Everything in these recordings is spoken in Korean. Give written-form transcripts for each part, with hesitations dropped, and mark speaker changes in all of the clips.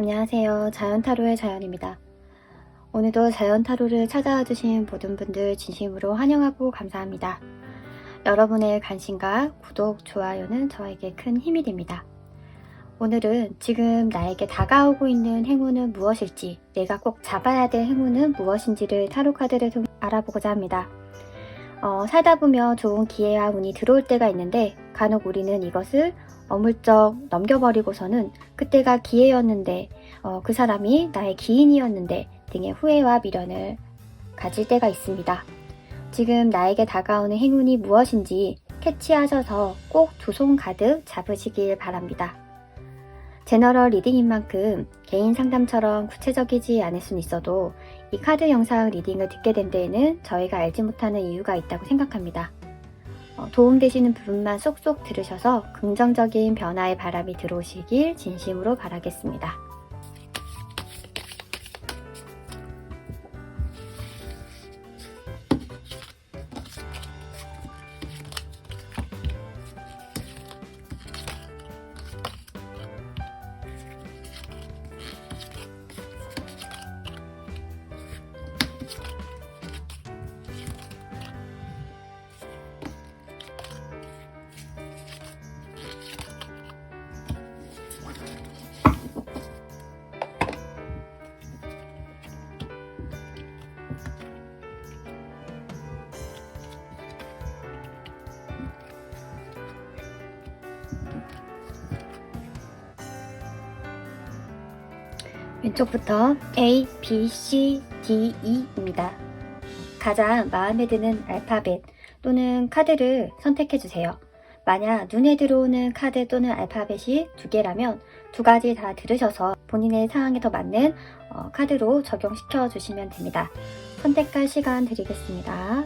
Speaker 1: 안녕하세요. 자연타로의 자연입니다. 오늘도 자연타로를 찾아와 주신 모든 분들 진심으로 환영하고 감사합니다. 여러분의 관심과 구독, 좋아요는 저에게 큰 힘이 됩니다. 오늘은 지금 나에게 다가오고 있는 행운은 무엇일지, 내가 꼭 잡아야 될 행운은 무엇인지를 타로 카드를 통해 알아보고자 합니다. 살다 보면 좋은 기회와 운이 들어올 때가 있는데 간혹 우리는 이것을 어물쩍 넘겨버리고서는 그때가 기회였는데 그 사람이 나의 기인이었는데 등의 후회와 미련을 가질 때가 있습니다. 지금 나에게 다가오는 행운이 무엇인지 캐치하셔서 꼭 두 손 가득 잡으시길 바랍니다. 제너럴 리딩인 만큼 개인 상담처럼 구체적이지 않을 순 있어도 이 카드 영상 리딩을 듣게 된 데에는 저희가 알지 못하는 이유가 있다고 생각합니다. 도움되시는 부분만 쏙쏙 들으셔서 긍정적인 변화의 바람이 들어오시길 진심으로 바라겠습니다. 왼쪽부터 A, B, C, D, E입니다. 가장 마음에 드는 알파벳 또는 카드를 선택해주세요. 만약 눈에 들어오는 카드 또는 알파벳이 두 개라면 두 가지 다 들으셔서 본인의 상황에 더 맞는 카드로 적용시켜 주시면 됩니다. 선택할 시간 드리겠습니다.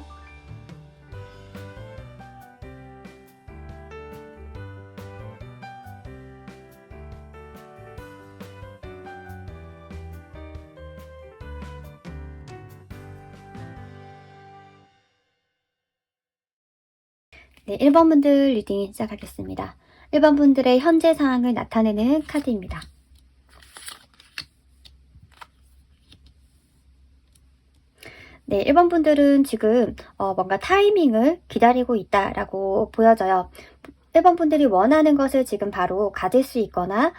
Speaker 1: 네, 1번 분들 리딩 시작하겠습니다. 1번 분들의 현재 상황을 나타내는 카드입니다. 네, 1번 분들은 지금 뭔가 타이밍을 기다리고 있다라고 보여져요. 1번 분들이 원하는 것을 지금 바로 가질 수 있거나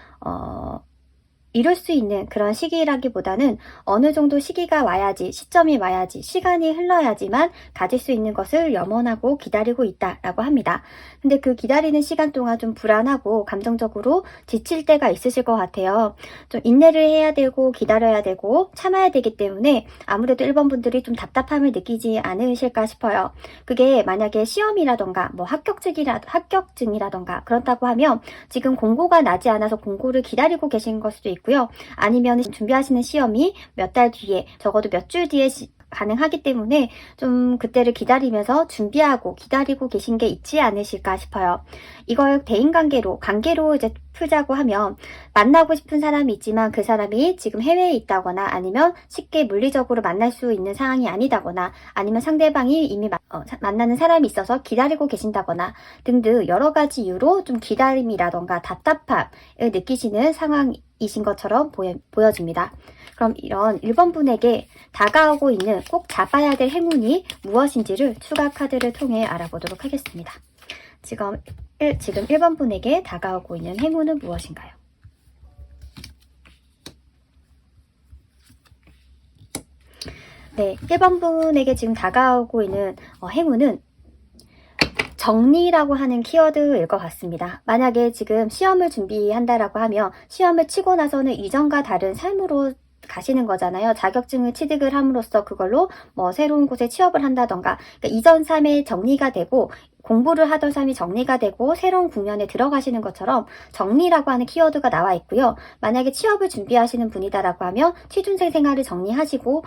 Speaker 1: 이룰 수 있는 그런 시기라기보다는 어느 정도 시기가 와야지, 시점이 와야지, 시간이 흘러야지만 가질 수 있는 것을 염원하고 기다리고 있다라고 합니다. 근데 그 기다리는 시간 동안 좀 불안하고 감정적으로 지칠 때가 있으실 것 같아요. 좀 인내를 해야 되고 기다려야 되고 참아야 되기 때문에 아무래도 1번 분들이 좀 답답함을 느끼지 않으실까 싶어요. 그게 만약에 시험이라던가 뭐 합격증이라던가 그렇다고 하면 지금 공고가 나지 않아서 공고를 기다리고 계신 걸 수도 있고 아니면 준비하시는 시험이 몇 달 뒤에 적어도 몇 주 뒤에 가능하기 때문에 좀 그때를 기다리면서 준비하고 기다리고 계신 게 있지 않으실까 싶어요. 이걸 대인관계로 이제 풀자고 하면 만나고 싶은 사람이 있지만 그 사람이 지금 해외에 있다거나 아니면 쉽게 물리적으로 만날 수 있는 상황이 아니다거나 아니면 상대방이 이미 만나는 사람이 있어서 기다리고 계신다거나 등등 여러 가지 이유로 좀 기다림이라던가 답답함을 느끼시는 상황이신 것처럼 보여집니다. 그럼 이런 1번 분에게 다가오고 있는 꼭 잡아야 될 행운이 무엇인지를 추가 카드를 통해 알아보도록 하겠습니다. 지금 1번 분에게 다가오고 있는 행운은 무엇인가요? 네, 1번 분에게 지금 다가오고 있는 행운은 정리라고 하는 키워드일 것 같습니다. 만약에 지금 시험을 준비한다라고 하면 시험을 치고 나서는 이전과 다른 삶으로 가시는 거잖아요. 자격증을 취득을 함으로써 그걸로 뭐 새로운 곳에 취업을 한다던가 그러니까 이전 삶에 정리가 되고 공부를 하던 삶이 정리가 되고 새로운 국면에 들어가시는 것처럼 정리라고 하는 키워드가 나와 있고요. 만약에 취업을 준비하시는 분이다라고 하면 취준생 생활을 정리하시고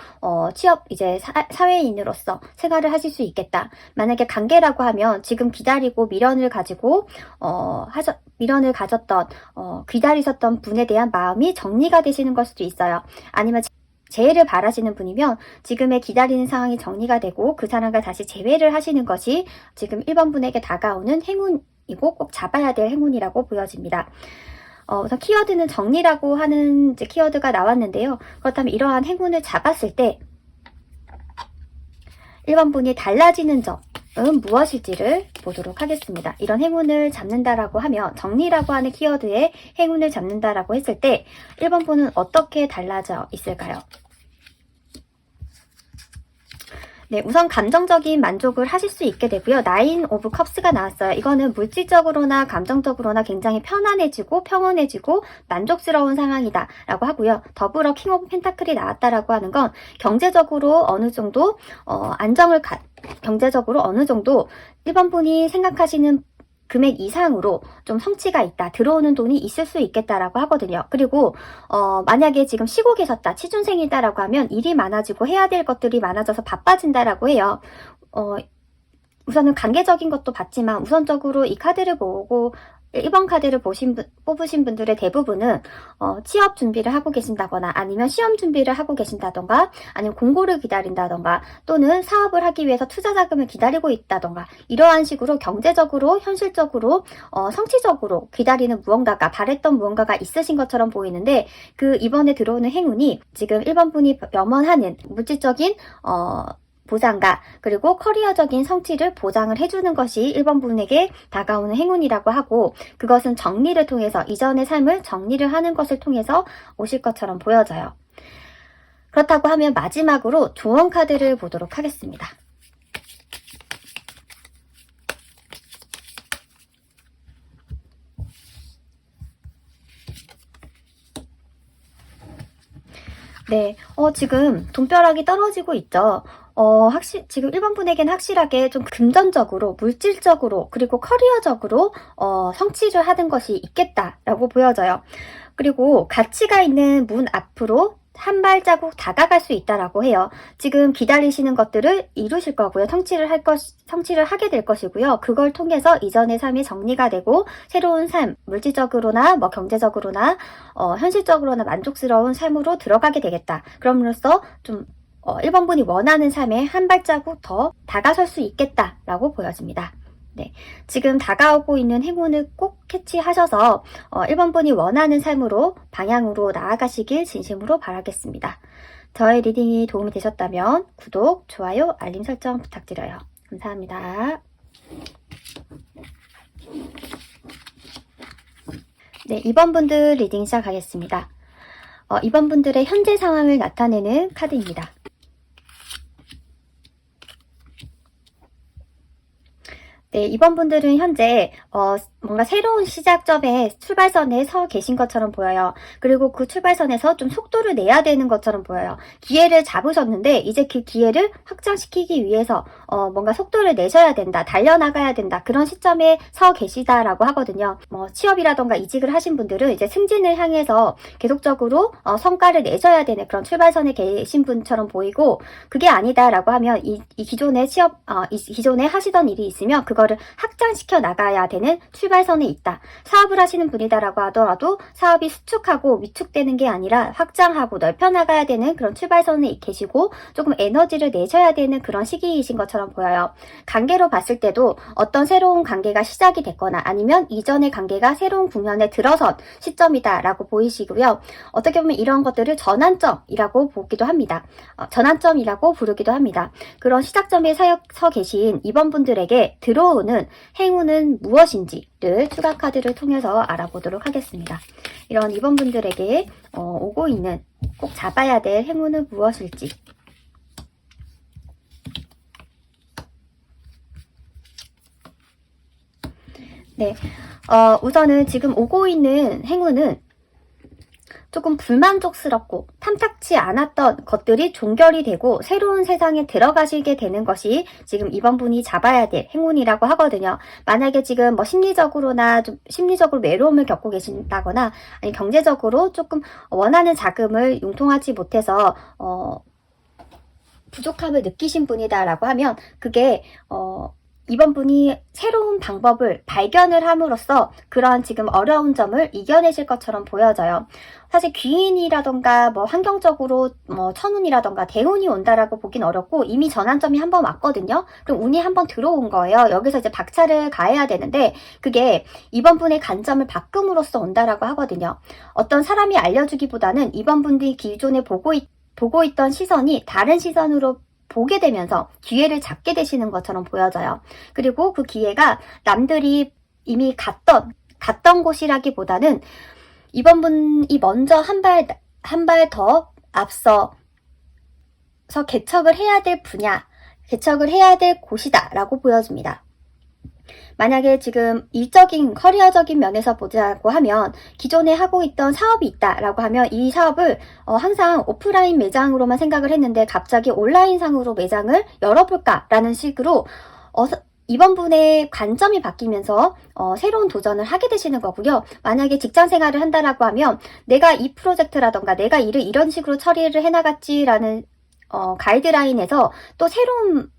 Speaker 1: 취업 이제 사회인으로서 생활을 하실 수 있겠다. 만약에 관계라고 하면 지금 기다리고 미련을 가지고 미련을 가졌던 기다리셨던 분에 대한 마음이 정리가 되시는 걸 수도 있어요. 아니면 재회를 바라시는 분이면 지금의 기다리는 상황이 정리가 되고 그 사람과 다시 재회를 하시는 것이 지금 1번 분에게 다가오는 행운이고 꼭 잡아야 될 행운이라고 보여집니다. 우선 키워드는 정리라고 하는 이제 키워드가 나왔는데요. 그렇다면 이러한 행운을 잡았을 때 1번 분이 달라지는 점은 무엇일지를 보도록 하겠습니다. 이런 행운을 잡는다라고 하면 정리라고 하는 키워드에 행운을 잡는다라고 했을 때 1번 분은 어떻게 달라져 있을까요? 네, 우선 감정적인 만족을 하실 수 있게 되고요. 나인 오브 컵스가 나왔어요. 이거는 물질적으로나 감정적으로나 굉장히 편안해지고 평온해지고 만족스러운 상황이다 라고 하고요. 더불어 킹 오브 펜타클이 나왔다라고 하는 건 경제적으로 어느 정도 경제적으로 어느 정도 1번 분이 생각하시는 금액 이상으로 좀 성취가 있다. 들어오는 돈이 있을 수 있겠다라고 하거든요. 그리고 만약에 지금 쉬고 계셨다. 취준생이다라고 하면 일이 많아지고 해야 될 것들이 많아져서 바빠진다라고 해요. 우선은 관계적인 것도 봤지만 우선적으로 이 카드를 보고 1번 카드를 뽑으신 분들의 대부분은 취업 준비를 하고 계신다거나 아니면 시험 준비를 하고 계신다던가 아니면 공고를 기다린다던가 또는 사업을 하기 위해서 투자 자금을 기다리고 있다던가 이러한 식으로 경제적으로 현실적으로 성취적으로 기다리는 무언가가 바랬던 무언가가 있으신 것처럼 보이는데 그 이번에 들어오는 행운이 지금 1번 분이 염원하는 물질적인 보상과 그리고 커리어적인 성취를 보장을 해주는 것이 1번 분에게 다가오는 행운이라고 하고 그것은 정리를 통해서 이전의 삶을 정리를 하는 것을 통해서 오실 것처럼 보여져요. 그렇다고 하면 마지막으로 조언 카드를 보도록 하겠습니다. 네, 지금 돈벼락이 떨어지고 있죠. 지금 1번 분에게는 확실하게 좀 금전적으로, 물질적으로, 그리고 커리어적으로, 성취를 하는 것이 있겠다라고 보여져요. 그리고 가치가 있는 문 앞으로 한 발자국 다가갈 수 있다라고 해요. 지금 기다리시는 것들을 이루실 거고요. 성취를 하게 될 것이고요. 그걸 통해서 이전의 삶이 정리가 되고 새로운 삶, 물질적으로나 뭐 경제적으로나 현실적으로나 만족스러운 삶으로 들어가게 되겠다. 그럼으로써 좀 1번 분이 원하는 삶에 한 발자국 더 다가설 수 있겠다라고 보여집니다. 네, 지금 다가오고 있는 행운을 꼭 캐치하셔서 1번 분이 원하는 삶으로 방향으로 나아가시길 진심으로 바라겠습니다. 저의 리딩이 도움이 되셨다면 구독, 좋아요, 알림 설정 부탁드려요. 감사합니다. 네, 2번 분들 리딩 시작하겠습니다. 2번 분들의 현재 상황을 나타내는 카드입니다. 네, 2번 분들은 현재 뭔가 새로운 시작점에 출발선에 서 계신 것처럼 보여요. 그리고 그 출발선에서 좀 속도를 내야 되는 것처럼 보여요. 기회를 잡으셨는데 이제 그 기회를 확장시키기 위해서 뭔가 속도를 내셔야 된다, 달려나가야 된다 그런 시점에 서 계시다라고 하거든요. 취업이라던가 이직을 하신 분들은 이제 승진을 향해서 계속적으로 성과를 내셔야 되는 그런 출발선에 계신 분처럼 보이고 그게 아니다라고 하면 이 기존에 기존에 하시던 일이 있으면 그거를 확장시켜 나가야 되는 출발선에 있다. 사업을 하시는 분이다라고 하더라도 사업이 수축하고 위축되는 게 아니라 확장하고 넓혀나가야 되는 그런 출발선에 계시고 조금 에너지를 내셔야 되는 그런 시기이신 것처럼 보여요. 관계로 봤을 때도 어떤 새로운 관계가 시작이 됐거나 아니면 이전의 관계가 새로운 국면에 들어선 시점이다라고 보이시고요. 어떻게 보면 이런 것들을 전환점이라고 보기도 합니다. 전환점이라고 부르기도 합니다. 그런 시작점에 서 계신 2번 분들에게 들어오는 행운은 무엇인지를 추가 카드를 통해서 알아보도록 하겠습니다. 이런 2번 분들에게 오고 있는 꼭 잡아야 될 행운은 무엇일지. 네, 우선은 지금 오고 있는 행운은 조금 불만족스럽고 탐탁치 않았던 것들이 종결이 되고 새로운 세상에 들어가시게 되는 것이 지금 2번 분이 잡아야 될 행운이라고 하거든요. 만약에 지금 뭐 심리적으로나 좀 심리적으로 외로움을 겪고 계신다거나 아니 경제적으로 조금 원하는 자금을 융통하지 못해서 부족함을 느끼신 분이다라고 하면 그게 2번 분이 새로운 방법을 발견을 함으로써 그러한 지금 어려운 점을 이겨내실 것처럼 보여져요. 사실 귀인이라던가 뭐 환경적으로 뭐 천운이라던가 대운이 온다라고 보긴 어렵고 이미 전환점이 한 번 왔거든요. 그럼 운이 한 번 들어온 거예요. 여기서 이제 박차를 가해야 되는데 그게 2번 분의 관점을 바꿈으로써 온다라고 하거든요. 어떤 사람이 알려주기보다는 2번 분들이 기존에 보고 있던 시선이 다른 시선으로 보게 되면서 기회를 잡게 되시는 것처럼 보여져요. 그리고 그 기회가 남들이 이미 갔던 곳이라기보다는 이번 분이 먼저 한 발 더 앞서서 개척을 해야 될 분야, 개척을 해야 될 곳이다 라고 보여집니다. 만약에 지금 일적인 커리어적인 면에서 보자고 하면 기존에 하고 있던 사업이 있다라고 하면 이 사업을 항상 오프라인 매장으로만 생각을 했는데 갑자기 온라인상으로 매장을 열어볼까라는 식으로 이번 분의 관점이 바뀌면서 새로운 도전을 하게 되시는 거고요. 만약에 직장 생활을 한다라고 하면 내가 이 프로젝트라던가 내가 일을 이런 식으로 처리를 해나갔지라는 가이드라인에서 또 새로운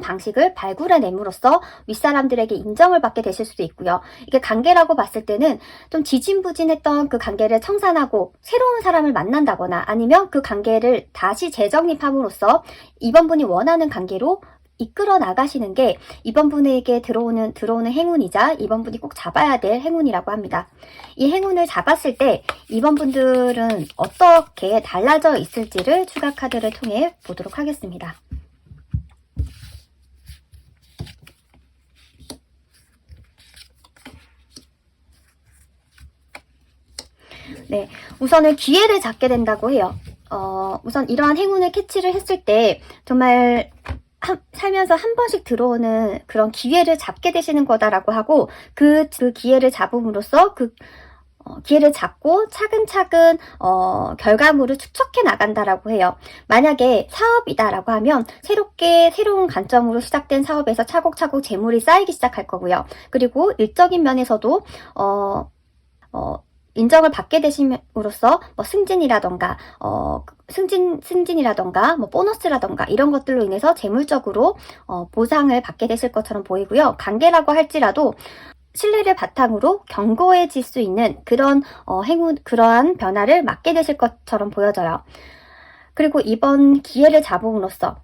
Speaker 1: 방식을 발굴해냄으로써 윗사람들에게 인정을 받게 되실 수도 있고요. 이게 관계라고 봤을 때는 좀 지진부진했던 그 관계를 청산하고 새로운 사람을 만난다거나 아니면 그 관계를 다시 재정립함으로써 이번 분이 원하는 관계로 이끌어 나가시는 게 이번 분에게 들어오는 행운이자 이번 분이 꼭 잡아야 될 행운이라고 합니다. 이 행운을 잡았을 때 이번 분들은 어떻게 달라져 있을지를 추가 카드를 통해 보도록 하겠습니다. 네, 우선은 기회를 잡게 된다고 해요. 우선 이러한 행운을 캐치를 했을 때 정말 살면서 한 번씩 들어오는 그런 기회를 잡게 되시는 거다라고 하고 그 기회를 잡음으로써 기회를 잡고 차근차근 결과물을 축적해 나간다라고 해요. 만약에 사업이다라고 하면 새로운 관점으로 시작된 사업에서 차곡차곡 재물이 쌓이기 시작할 거고요. 그리고 일적인 면에서도 인정을 받게 되심으로써 뭐 승진이라던가 뭐 보너스라던가 이런 것들로 인해서 재물적으로 보상을 받게 되실 것처럼 보이고요. 관계라고 할지라도 신뢰를 바탕으로 견고해질 수 있는 그러한 변화를 맞게 되실 것처럼 보여져요. 그리고 이번 기회를 잡음으로써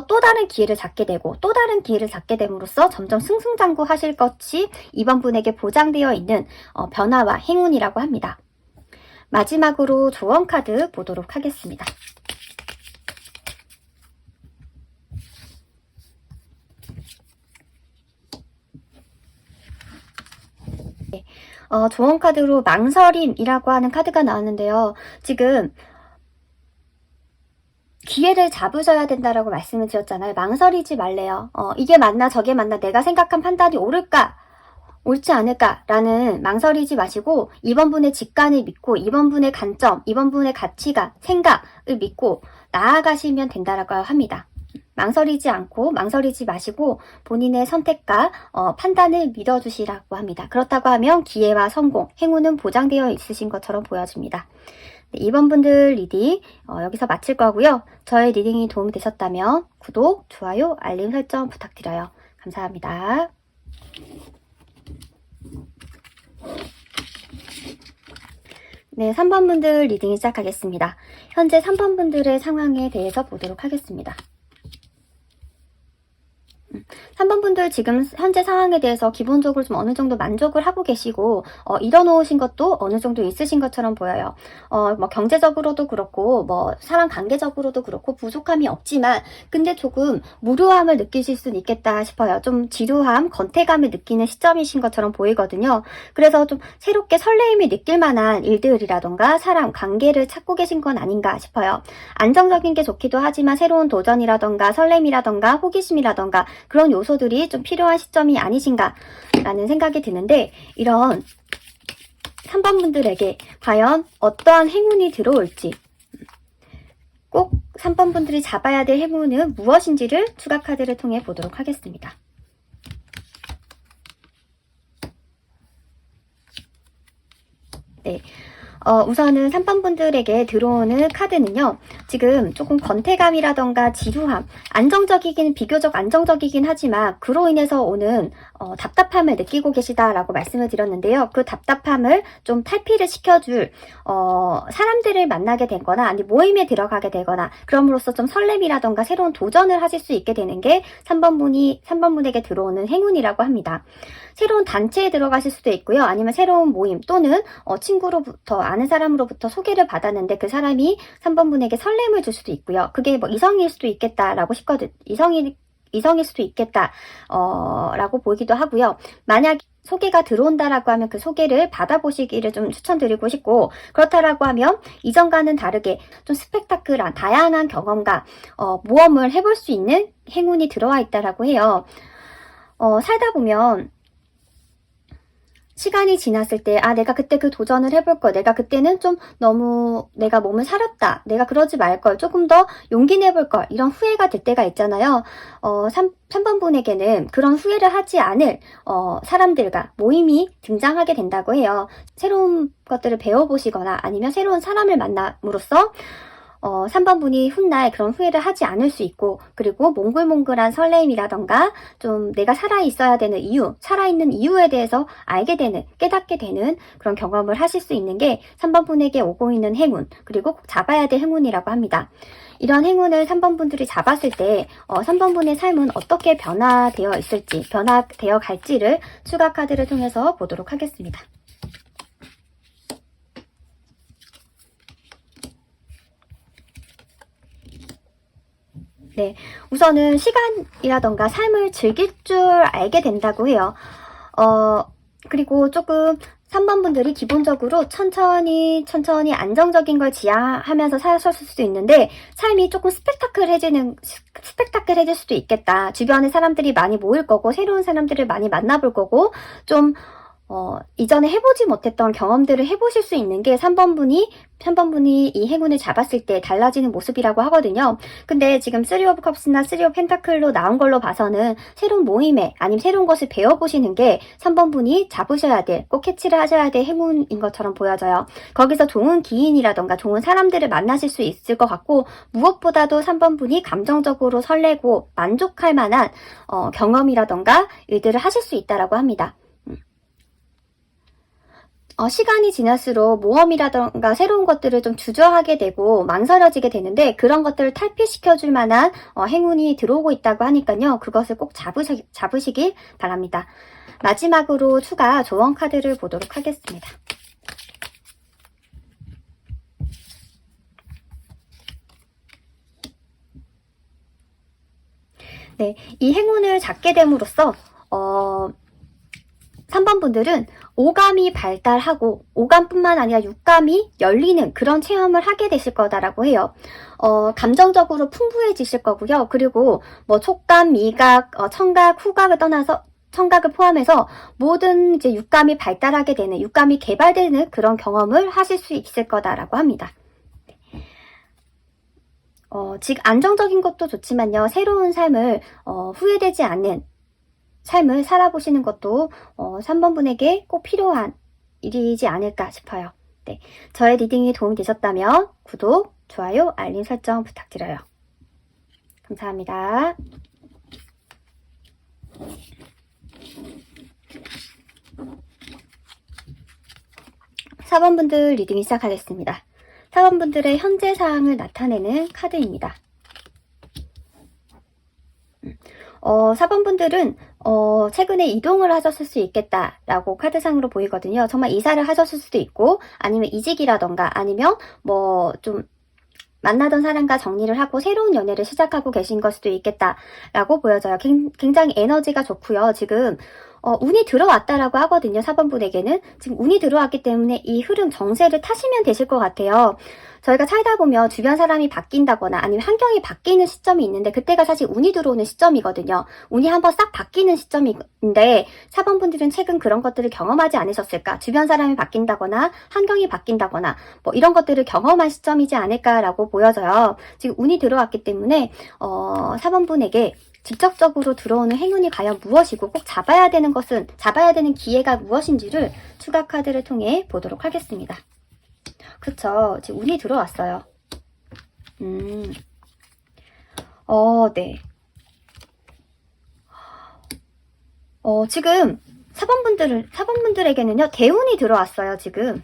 Speaker 1: 또 다른 기회를 잡게 되고 또 다른 기회를 잡게 됨으로써 점점 승승장구하실 것이 이번 분에게 보장되어 있는 변화와 행운이라고 합니다. 마지막으로 조언 카드 보도록 하겠습니다. 네, 조언 카드로 망설임이라고 하는 카드가 나왔는데요. 지금 기회를 잡으셔야 된다라고 말씀을 드렸잖아요. 망설이지 말래요. 이게 맞나 저게 맞나 내가 생각한 판단이 옳지 않을까라는 망설이지 마시고 이번 분의 직관을 믿고 이번 분의 관점, 이번 분의 가치가 생각을 믿고 나아가시면 된다라고 합니다. 망설이지 마시고 본인의 선택과 판단을 믿어주시라고 합니다. 그렇다고 하면 기회와 성공, 행운은 보장되어 있으신 것처럼 보여집니다. 네, 2번 분들 리딩 여기서 마칠 거고요. 저의 리딩이 도움이 되셨다면 구독, 좋아요, 알림 설정 부탁드려요. 감사합니다. 네, 3번 분들 리딩 시작하겠습니다. 현재 3번 분들의 상황에 대해서 보도록 하겠습니다. 3번 분들 지금 현재 상황에 대해서 기본적으로 좀 어느 정도 만족을 하고 계시고 이뤄놓으신 것도 어느 정도 있으신 것처럼 보여요. 뭐 경제적으로도 그렇고 뭐 사람 관계적으로도 그렇고 부족함이 없지만 근데 조금 무료함을 느끼실 수는 있겠다 싶어요. 좀 지루함, 건태감을 느끼는 시점이신 것처럼 보이거든요. 그래서 좀 새롭게 설레임이 느낄 만한 일들이라던가 사람, 관계를 찾고 계신 건 아닌가 싶어요. 안정적인 게 좋기도 하지만 새로운 도전이라던가 설렘이라던가 호기심이라던가 그런 요소들이 좀 필요한 시점이 아니신가 라는 생각이 드는데 이런 3번 분들에게 과연 어떠한 행운이 들어올지 꼭 3번 분들이 잡아야 될 행운은 무엇인지를 추가 카드를 통해 보도록 하겠습니다. 네. 우선은 3번 분들에게 들어오는 카드는요. 지금 조금 권태감이라던가 지루함, 비교적 안정적이긴 하지만 그로 인해서 오는 답답함을 느끼고 계시다라고 말씀을 드렸는데요. 그 답답함을 좀 탈피를 시켜줄 사람들을 만나게 되거나 아니 모임에 들어가게 되거나 그럼으로써 좀 설렘이라던가 새로운 도전을 하실 수 있게 되는 게 3번분에게 들어오는 행운이라고 합니다. 새로운 단체에 들어가실 수도 있고요. 아니면 새로운 모임 또는 친구로부터 아는 사람으로부터 소개를 받았는데 그 사람이 3번분에게 설렘을 줄 수도 있고요. 그게 뭐 이성일 수도 있겠다라고 싶거든. 이성일 수도 있겠다 라고 보기도 하고요. 만약 소개가 들어온다라고 하면 그 소개를 받아보시기를 좀 추천드리고 싶고, 그렇다라고 하면 이전과는 다르게 좀 스펙타클한 다양한 경험과 모험을 해볼 수 있는 행운이 들어와 있다라고 해요. 살다 보면 시간이 지났을 때, 내가 그때 그 도전을 해볼 걸, 내가 그때는 좀 너무 내가 몸을 사렸다, 내가 그러지 말 걸, 조금 더 용기 내볼 걸, 이런 후회가 될 때가 있잖아요. 3번분에게는 그런 후회를 하지 않을 사람들과 모임이 등장하게 된다고 해요. 새로운 것들을 배워보시거나 아니면 새로운 사람을 만남으로써 3번분이 훗날 그런 후회를 하지 않을 수 있고, 그리고 몽글몽글한 설렘이라던가 좀 내가 살아있어야 되는 이유, 살아있는 이유에 대해서 알게 되는, 깨닫게 되는 그런 경험을 하실 수 있는 게 3번분에게 오고 있는 행운, 그리고 꼭 잡아야 될 행운이라고 합니다. 이런 행운을 3번분들이 잡았을 때 3번분의 삶은 어떻게 변화되어 있을지, 변화되어 갈지를 추가 카드를 통해서 보도록 하겠습니다. 네, 우선은 시간이라던가 삶을 즐길 줄 알게 된다고 해요. 그리고 조금 3번분들이 기본적으로 천천히 안정적인 걸 지향하면서 사셨을 수도 있는데, 삶이 조금 스펙타클해질 수도 있겠다. 주변에 사람들이 많이 모일 거고, 새로운 사람들을 많이 만나볼 거고, 좀 이전에 해보지 못했던 경험들을 해보실 수 있는 게 3번분이 이 행운을 잡았을 때 달라지는 모습이라고 하거든요. 근데 지금 3 오브 컵스나 3 오브 펜타클로 나온 걸로 봐서는 새로운 모임에 아니면 새로운 것을 배워보시는 게 3번분이 잡으셔야 될, 꼭 캐치를 하셔야 될 행운인 것처럼 보여져요. 거기서 좋은 기인이라던가 좋은 사람들을 만나실 수 있을 것 같고, 무엇보다도 3번분이 감정적으로 설레고 만족할 만한 경험이라던가 일들을 하실 수 있다라고 합니다. 시간이 지날수록 모험이라던가 새로운 것들을 좀 주저하게 되고 망설여지게 되는데, 그런 것들을 탈피시켜줄 만한 행운이 들어오고 있다고 하니까요. 그것을 꼭 잡으시길 바랍니다. 마지막으로 추가 조언 카드를 보도록 하겠습니다. 네, 이 행운을 잡게 됨으로써 3번분들은 오감이 발달하고, 오감뿐만 아니라 육감이 열리는 그런 체험을 하게 되실 거다라고 해요. 감정적으로 풍부해지실 거고요. 그리고 뭐 촉감, 미각, 청각, 후각을 떠나서 청각을 포함해서 모든 이제 육감이 발달하게 되는, 육감이 개발되는 그런 경험을 하실 수 있을 거다라고 합니다. 지금 안정적인 것도 좋지만요. 새로운 삶을 후회되지 않는 삶을 살아보시는 것도 3번분에게 꼭 필요한 일이지 않을까 싶어요. 네, 저의 리딩이 도움이 되셨다면 구독, 좋아요, 알림 설정 부탁드려요. 감사합니다. 4번분들 리딩이 시작하겠습니다. 4번분들의 현재 상황을 나타내는 카드입니다. 4번분들은 최근에 이동을 하셨을 수 있겠다라고 카드상으로 보이거든요. 정말 이사를 하셨을 수도 있고, 아니면 이직이라던가, 아니면 뭐 좀 만나던 사람과 정리를 하고 새로운 연애를 시작하고 계신 걸 수도 있겠다라고 보여져요. 굉장히 에너지가 좋고요. 지금 운이 들어왔다라고 하거든요. 4번분에게는 지금 운이 들어왔기 때문에 이 흐름, 정세를 타시면 되실 것 같아요. 저희가 살다 보면 주변 사람이 바뀐다거나 아니면 환경이 바뀌는 시점이 있는데, 그때가 사실 운이 들어오는 시점이거든요. 운이 한번 싹 바뀌는 시점인데, 4번분들은 최근 그런 것들을 경험하지 않으셨을까? 주변 사람이 바뀐다거나 환경이 바뀐다거나 뭐 이런 것들을 경험한 시점이지 않을까라고 보여져요. 지금 운이 들어왔기 때문에 4번분에게 직접적으로 들어오는 행운이 과연 무엇이고, 꼭 잡아야 되는 기회가 무엇인지를 추가 카드를 통해 보도록 하겠습니다. 그쵸, 지금 운이 들어왔어요. 음, 네. 지금 사번분들에게는요, 대운이 들어왔어요, 지금.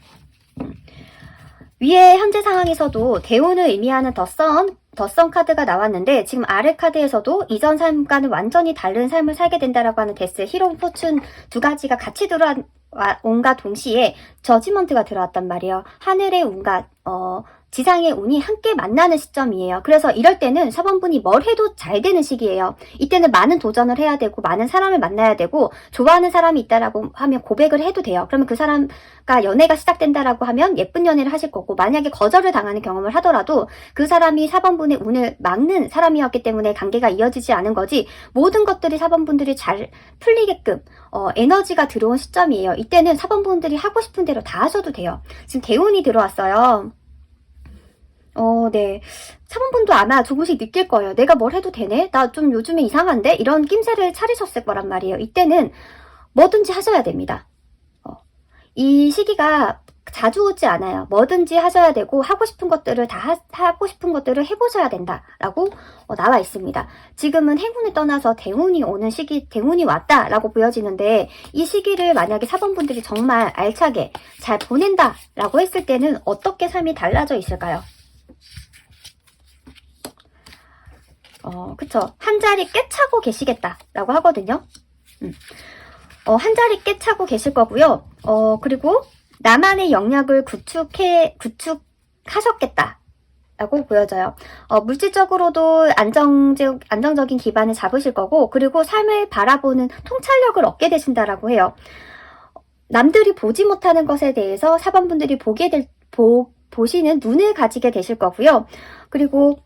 Speaker 1: 위에 현재 상황에서도 대운을 의미하는 더선 카드가 나왔는데, 지금 아래 카드에서도 이전 삶과는 완전히 다른 삶을 살게 된다라고 하는 데스, 히로, 포춘 두 가지가 같이 들어온과 동시에 저지먼트가 들어왔단 말이에요. 하늘의 운과 지상의 운이 함께 만나는 시점이에요. 그래서 이럴 때는 사번분이 뭘 해도 잘 되는 시기예요. 이때는 많은 도전을 해야 되고 많은 사람을 만나야 되고 좋아하는 사람이 있다라고 하면 고백을 해도 돼요. 그러면 그 사람과 연애가 시작된다라고 하면 예쁜 연애를 하실 거고, 만약에 거절을 당하는 경험을 하더라도 그 사람이 사번분의 운을 막는 사람이었기 때문에 관계가 이어지지 않은 거지, 모든 것들이 사번분들이 잘 풀리게끔 에너지가 들어온 시점이에요. 이때는 사번분들이 하고 싶은 대로 다 하셔도 돼요. 지금 대운이 들어왔어요. 네. 사모분도 아마 조금씩 느낄 거예요. 내가 뭘 해도 되네? 나 좀 요즘에 이상한데? 이런 낌새를 차리셨을 거란 말이에요. 이때는 뭐든지 하셔야 됩니다. 이 시기가 자주 오지 않아요. 뭐든지 하셔야 되고, 하고 싶은 것들을 하고 싶은 것들을 해보셔야 된다라고 나와 있습니다. 지금은 행운을 떠나서 대운이 오는 시기, 대운이 왔다라고 보여지는데, 이 시기를 만약에 사번분들이 정말 알차게 잘 보낸다라고 했을 때는 어떻게 삶이 달라져 있을까요? 그쵸. 한 자리 꿰차고 계시겠다라고 하거든요. 한 자리 꿰차고 계실 거고요. 그리고 나만의 영역을 구축하셨겠다라고 보여져요. 물질적으로도 안정적인 기반을 잡으실 거고, 그리고 삶을 바라보는 통찰력을 얻게 되신다라고 해요. 남들이 보지 못하는 것에 대해서 사번분들이 보시는 눈을 가지게 되실 거고요. 그리고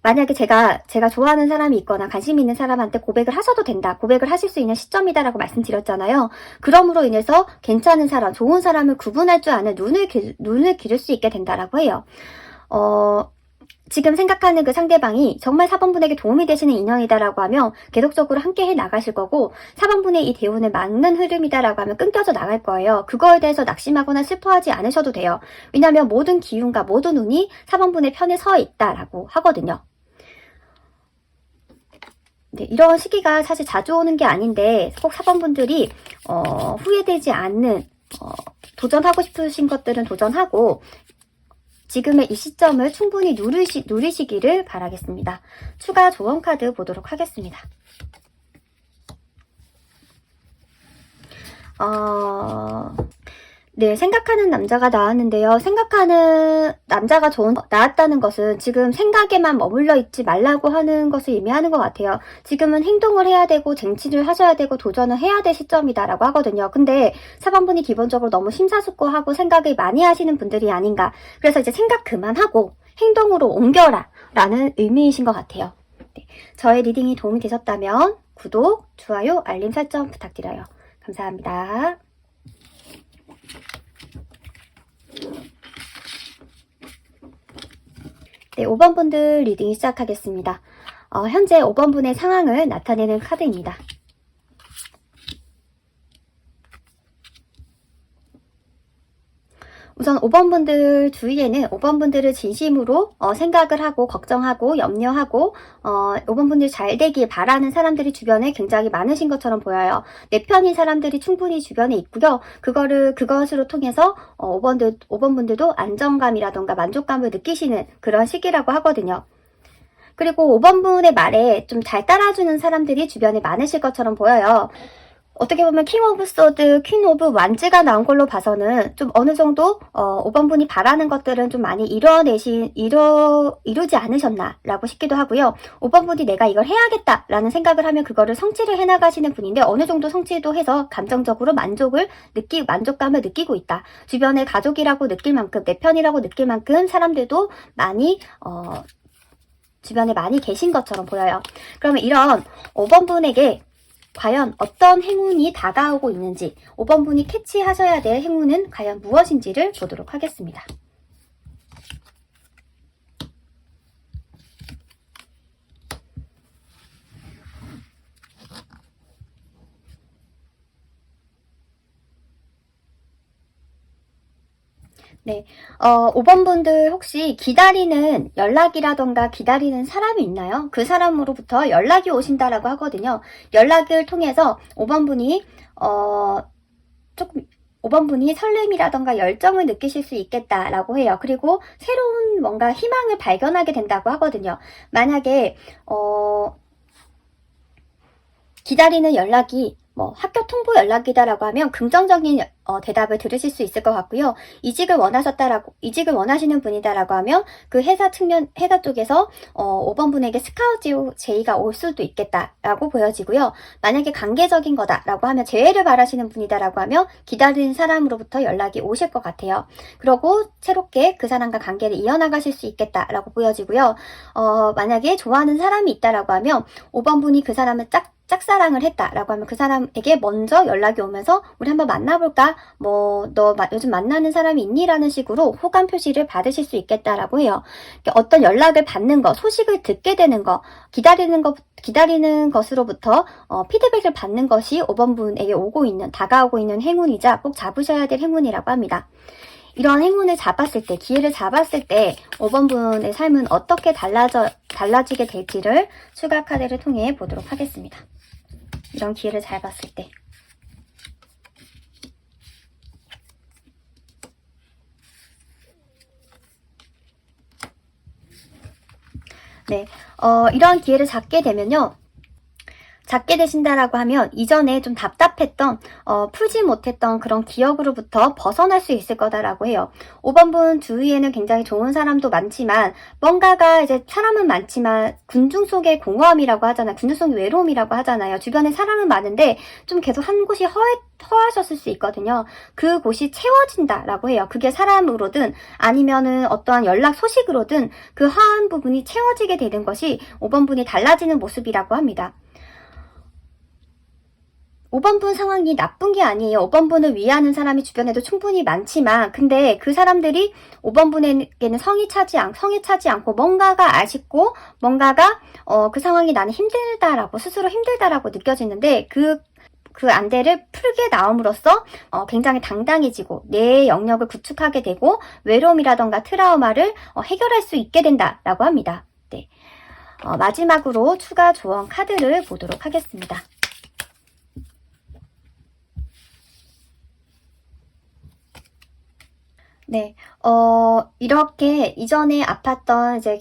Speaker 1: 만약에 제가 좋아하는 사람이 있거나 관심 있는 사람한테 고백을 하셔도 된다, 고백을 하실 수 있는 시점이다라고 말씀드렸잖아요. 그럼으로 인해서 괜찮은 사람, 좋은 사람을 구분할 줄 아는 눈을 기를 수 있게 된다라고 해요. 지금 생각하는 그 상대방이 정말 사번분에게 도움이 되시는 인연이다라고 하면 계속적으로 함께 해 나가실 거고, 사번분의 이 대운을 막는 흐름이다라고 하면 끊겨져 나갈 거예요. 그거에 대해서 낙심하거나 슬퍼하지 않으셔도 돼요. 왜냐하면 모든 기운과 모든 운이 사번분의 편에 서 있다라고 하거든요. 네, 이런 시기가 사실 자주 오는 게 아닌데, 꼭 사번분들이 후회되지 않는, 도전하고 싶으신 것들은 도전하고, 지금의 이 시점을 충분히 누리시기를 바라겠습니다. 추가 조언 카드 보도록 하겠습니다. 네, 생각하는 남자가 나왔는데요. 생각하는 남자가 나왔다는 것은 지금 생각에만 머물러 있지 말라고 하는 것을 의미하는 것 같아요. 지금은 행동을 해야 되고 쟁취를 하셔야 되고 도전을 해야 될 시점이다라고 하거든요. 근데 사번분이 기본적으로 너무 심사숙고하고 생각을 많이 하시는 분들이 아닌가. 그래서 이제 생각 그만하고 행동으로 옮겨라 라는 의미이신 것 같아요. 네, 저의 리딩이 도움이 되셨다면 구독, 좋아요, 알림 설정 부탁드려요. 감사합니다. 네, 5번 분들 리딩 시작하겠습니다. 현재 5번 분의 상황을 나타내는 카드입니다. 우선 5번 분들 주위에는 5번 분들을 진심으로 생각을 하고 걱정하고 염려하고 5번 분들 잘 되길 바라는 사람들이 주변에 굉장히 많으신 것처럼 보여요. 내 편인 사람들이 충분히 주변에 있고요. 그것으로 통해서 5번 분들도 안정감이라던가 만족감을 느끼시는 그런 시기라고 하거든요. 그리고 5번 분의 말에 좀 잘 따라주는 사람들이 주변에 많으실 것처럼 보여요. 어떻게 보면 킹 오브 소드, 퀸 오브 완즈가 나온 걸로 봐서는 좀 어느 정도 5번 분이 바라는 것들은 좀 많이 이루지 않으셨나라고 싶기도 하고요. 5번 분이 내가 이걸 해야겠다라는 생각을 하면 그거를 성취를 해나가시는 분인데, 어느 정도 성취도 해서 감정적으로 만족감을 느끼고 있다. 주변에 가족이라고 느낄 만큼, 내 편이라고 느낄 만큼 사람들도 많이 주변에 많이 계신 것처럼 보여요. 그러면 이런 5번 분에게 과연 어떤 행운이 다가오고 있는지, 5번 분이 캐치하셔야 될 행운은 과연 무엇인지를 보도록 하겠습니다. 네, 5번 분들 혹시 기다리는 연락이라던가 기다리는 사람이 있나요? 그 사람으로부터 연락이 오신다라고 하거든요. 연락을 통해서 5번 분이, 조금 5번 분이 설렘이라던가 열정을 느끼실 수 있겠다라고 해요. 그리고 새로운 뭔가 희망을 발견하게 된다고 하거든요. 만약에 기다리는 연락이 뭐 학교 통보 연락이다라고 하면 긍정적인 대답을 들으실 수 있을 것 같고요. 이직을 원하시는 분이다라고 하면 그 회사 쪽에서 5번 분에게 스카우트 제의가 올 수도 있겠다라고 보여지고요. 만약에 관계적인 거다라고 하면 재회를 바라시는 분이다라고 하면 기다리는 사람으로부터 연락이 오실 것 같아요. 그러고 새롭게 그 사람과 관계를 이어나가실 수 있겠다라고 보여지고요. 만약에 좋아하는 사람이 있다라고 하면 5번 분이 그 사람을 짝사랑을 했다라고 하면 그 사람에게 먼저 연락이 오면서 우리 한번 만나볼까? 뭐 너 요즘 만나는 사람이 있니? 라는 식으로 호감 표시를 받으실 수 있겠다라고 해요. 어떤 연락을 받는 거, 소식을 듣게 되는 거, 기다리는 것으로부터 피드백을 받는 것이 5번 분에게 다가오고 있는 행운이자 꼭 잡으셔야 될 행운이라고 합니다. 이런 행운을 잡았을 때, 기회를 잡았을 때 5번 분의 삶은 어떻게 달라지게 될지를 추가 카드를 통해 보도록 하겠습니다. 이런 기회를 잘 봤을 때. 네, 이런 기회를 잡게 되면요. 잡게 되신다라고 하면 이전에 좀 답답했던 풀지 못했던 그런 기억으로부터 벗어날 수 있을 거다라고 해요. 5번 분 주위에는 굉장히 좋은 사람도 많지만 뭔가가 이제 사람은 많지만 군중 속의 공허함이라고 하잖아요. 군중 속의 외로움이라고 하잖아요. 주변에 사람은 많은데 좀 계속 한 곳이 허하셨을 수 있거든요. 그 곳이 채워진다라고 해요. 그게 사람으로든 아니면은 어떠한 연락 소식으로든 그 허한 부분이 채워지게 되는 것이 5번 분이 달라지는 모습이라고 합니다. 5번 분 상황이 나쁜 게 아니에요. 5번 분을 위하는 사람이 주변에도 충분히 많지만 근데 그 사람들이 5번 분에게는 성이 차지 않고 뭔가가 아쉽고 뭔가가 그 상황이 나는 힘들다라고 스스로 힘들다라고 느껴지는데 그 안대를 풀게 나옴으로써 굉장히 당당해지고 내 영역을 구축하게 되고 외로움이라던가 트라우마를 해결할 수 있게 된다라고 합니다. 네. 마지막으로 추가 조언 카드를 보도록 하겠습니다. 네, 이렇게 이전에 아팠던 이제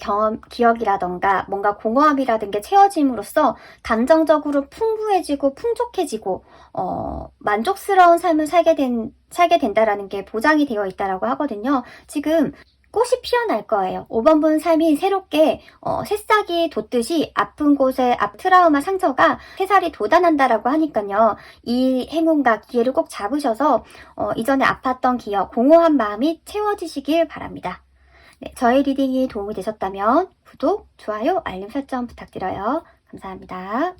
Speaker 1: 기억이라던가 뭔가 공허함이라든가 채워짐으로써 감정적으로 풍부해지고 풍족해지고, 만족스러운 삶을 살게 된다라는 게 보장이 되어 있다라고 하거든요. 지금 꽃이 피어날 거예요. 5번 분 삶이 새롭게 새싹이 돋듯이 아픈 곳에 트라우마 상처가 새살이 돋아난다라고 하니까요. 이 행운과 기회를 꼭 잡으셔서 이전에 아팠던 기억, 공허한 마음이 채워지시길 바랍니다. 네, 저의 리딩이 도움이 되셨다면 구독, 좋아요, 알림 설정 부탁드려요. 감사합니다.